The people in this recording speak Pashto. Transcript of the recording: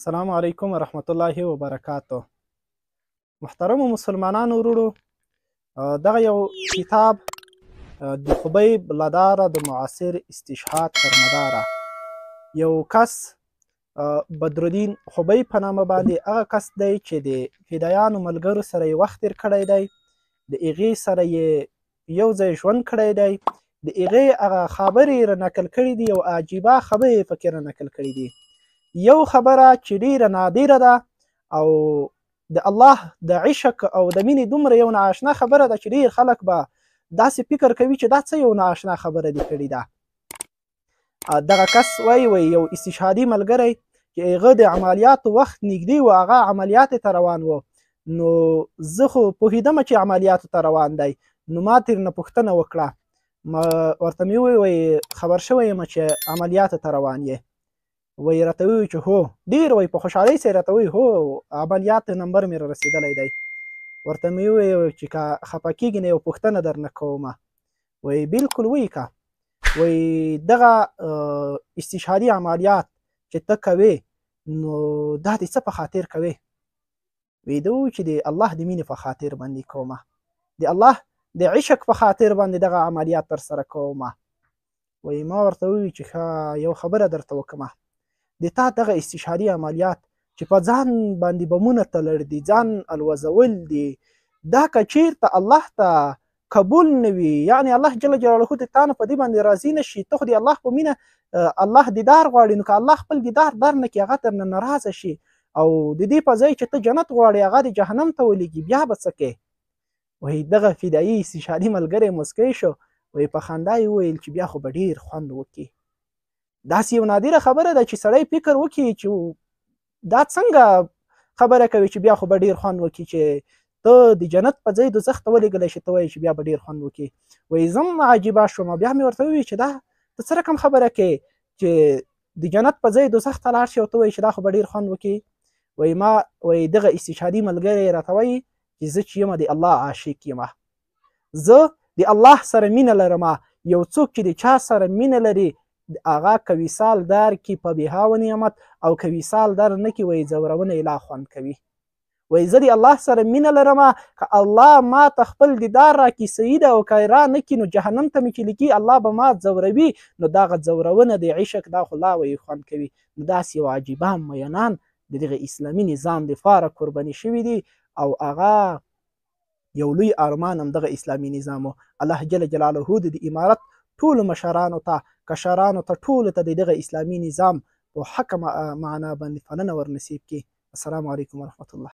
السلام علیکم ورحمت الله وبرکاته. محترمو مسلمانانو وروڼو، دغه یو کتاب د خبیب لداره د معاصر استشهاد پر مداره یو کس بدرالدین خبیب په نامه باندې هغه کس دی چې د فدایانو ملګرو سره یې وخت تېر کړی دی، د هغې سره یې یو ځای ژوند کړی دی، د هغې هغه خبرې یې نقل کړي دي او عجیبه خبرې یې پکې نقل کړي دي. یو خبره چې ډیره نادره ده او د الله د عشق او د مینې دومره یو نااشنا خبره ده چې ډیر خلک به داسې فکر کوي چې دا څه یو نااشنا خبره دې کړې ده. دغه کس وایي یو استشهادي ملګری چې هغه د عملیاتو وخت نږدې و، هغه عملیاتو ته روان و، نو زه خو پوهېدم چې عملیاتو ته روان دی، نو ما ترېنه پوښتنه وکړه، ورته مې وویل خبر شوی یم چې عملیاتو ته روان یې؟ وایي راته ووایي چې هو، ډېر وایي په خوشحالۍ سره راته وایي هو عملیات نمبر مې را رسېدلی دی. ورته مې وویل چې که خفه کېږي نو یو پوښتنه درنه کومه. وایي بالکل وایي که. وایي دغه استشهادي عملیات چې ته کوې نو دا د څه په خاطر کوې؟ وایي ده وویل چې د الله د مینې په خاطر باندې کومه، د الله د عشق په خاطر باندې دغه عملیات ترسره کومه. وایي ما ورته وویل چې ښه یو خبره درته وکړمه، د تا دغه استشهادي عملیات چې په ځان باندې بمونه تلل دي، ځان الوزول دي، دا که چیرته الله ته قبول نه وي، یعنې الله جل جلاله د تا نه په دې باندې راضي نه شي، ته خو د الله په مینه الله دیدار غواړي، نو که الله خپل دیدار درنه کړي هغه ترنه ناراضه شي او د دې په ځای چې ته جنت غواړې هغه د جهنم ته ولېږي، بیا به څه کوې؟ وایي دغه فدایي استشهادي ملګری مسکی شو، وایي په خندا یې وویل چې بیا خو به ډېر خوند وکړي. داسې یو نادره خبره ده چې سړی فکر وکړي چې دا څنګه خبره کوي چې بیا خو به ډېر خوند وکړي، چې ته د جنت په ځای دوزخ ته ولېږلی شي، ته وایي چې بیا به ډېر خوند وکړي. وایي زه هم عجیبه شوم، بیا مې ورته وویل چې دا ته څه رقم خبره کوې چې د جنت په ځای دوزخ ته لاړ شي او ته وایي چې دا خو به ډېر خوند وکړي. وایي ما وایي دغه استشهادي ملګری راته وایي چې زه چې یم د الله عاشق یم، زه د الله سره مینه لرم. یو څوک چې د چا سره مینه لري هغه که وصال در کړي په بېها و نعمت او که وصال در نه کړي وایي ځورونه یې لا خوند کوي. وایي زه د الله سره مینه لرم، که الله ما ته خپل دیدار راکړي صحیح ده، او که را نه کړي نو جهنم ته مې چې لیکي الله به ما ځوروي، نو دغه ځورونه د عشق دا خو لا وایي خوند کوي. نو داسې یو عجیبه مینان د دغه اسلامي نظام دپاره قرباني شوي دي او هغه یو لوی ارمان هم دغه اسلامي نظام و. الله جل جلاله د امارت ټولو مشرانو ته، کشرانو ته، ټولو ته د دغه اسلامي نظام په حق معنا باندې پالنه ورنصیب کړي. السلام علیکم ورحمت الله.